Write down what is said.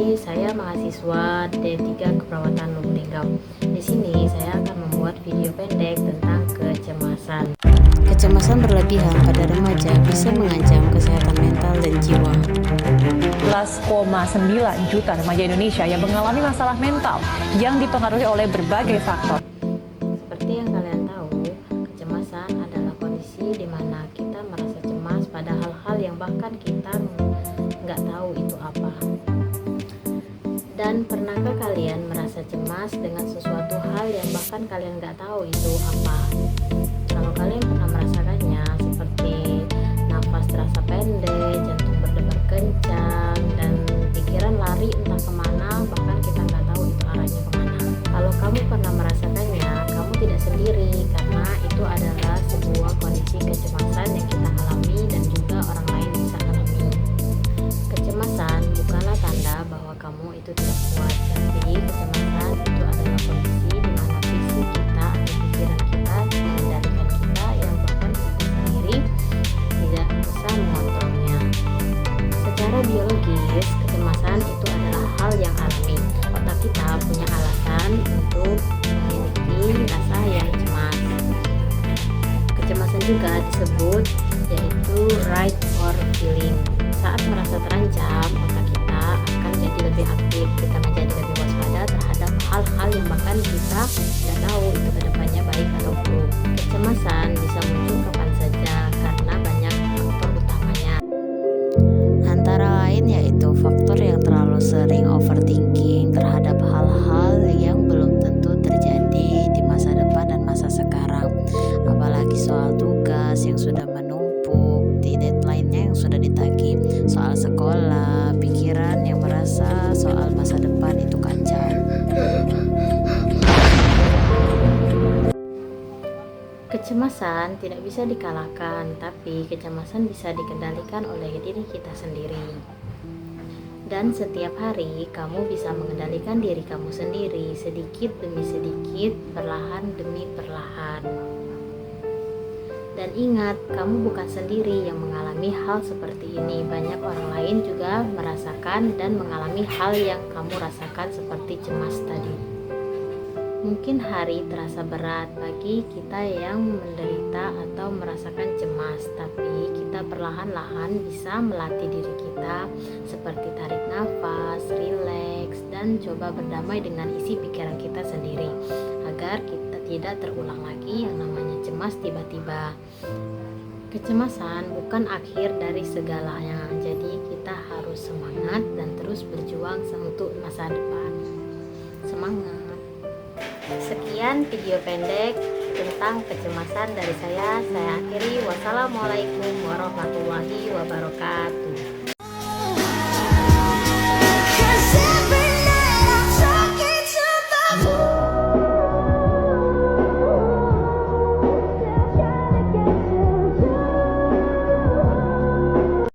sore, saya mahasiswa D3 Keperawatan Lubuk Di sini saya akan membuat video pendek tentang kecemasan. Kecemasan berlebihan pada remaja bisa mengancam kesehatan mental dan jiwa. 11,9 juta remaja Indonesia yang mengalami masalah mental yang dipengaruhi oleh berbagai faktor. Seperti yang kalian tahu, kecemasan adalah kondisi di mana kita merasa cemas pada hal-hal yang bahkan kita nggak tahu itu apa. Dan pernahkah kalian merasa cemas dengan sesuatu hal yang bahkan kalian nggak tahu itu apa? Kalau kalian pernah merasakannya, seperti nafas terasa pendek, jantung berdebar kencang, dan pikiran lari entah kemana, bahkan kita nggak tahu itu arahnya kemana. Kalau kamu pernah merasakannya, kamu tidak sendiri, karena itu adalah sebuah kondisi kecemasan yang kita alami dan juga orang lain bisa alami. Kecemasan bukanlah tanda bahwa kamu itu tidak kuat, tapi kecemasan itu adalah kondisi di mana fisik kita atau pikiran kita mengendalikan kita yang bahkan kita sendiri tidak bisa mengontrolnya. Secara biologis, kecemasan itu adalah hal yang alami. Otak kita punya alasan untuk memiliki rasa yang cemas. Kecemasan juga disebut yaitu right or feeling. Saat merasa terancam, otak kita akan jadi lebih aktif. Kita menjadi lebih waspada terhadap hal-hal yang bahkan kita tidak tahu itu kedepannya baik atau buruk. Kecemasan bisa muncul kapan saja karena banyak faktor utamanya. Antara lain yaitu faktor yang terlalu sering overthinking terhadap hal-hal yang belum tentu terjadi di masa depan dan masa sekarang. Apalagi soal tugas yang sudah menumpuk, di deadline-nya yang sudah ditagih, soal sekolah, pikiran yang merasa soal masa depan itu kacau. Kecemasan tidak bisa dikalahkan, tapi kecemasan bisa dikendalikan oleh diri kita sendiri. Dan setiap hari kamu bisa mengendalikan diri kamu sendiri sedikit demi sedikit, perlahan demi perlahan. Dan ingat, kamu bukan sendiri yang mengalami hal seperti ini. Banyak orang lain juga merasakan dan mengalami hal yang kamu rasakan seperti cemas tadi. Mungkin hari terasa berat bagi kita yang menderita atau merasakan cemas, tapi kita perlahan-lahan bisa melatih diri kita seperti tarik nafas, rileks, dan coba berdamai dengan isi pikiran kita sendiri agar kita tidak terulang lagi yang namanya cemas tiba-tiba. Kecemasan bukan akhir dari segalanya, jadi kita harus semangat dan terus berjuang untuk masa depan. Semangat! Sekian video pendek tentang kecemasan dari saya. Saya akhiri. Wassalamualaikum warahmatullahi wabarakatuh.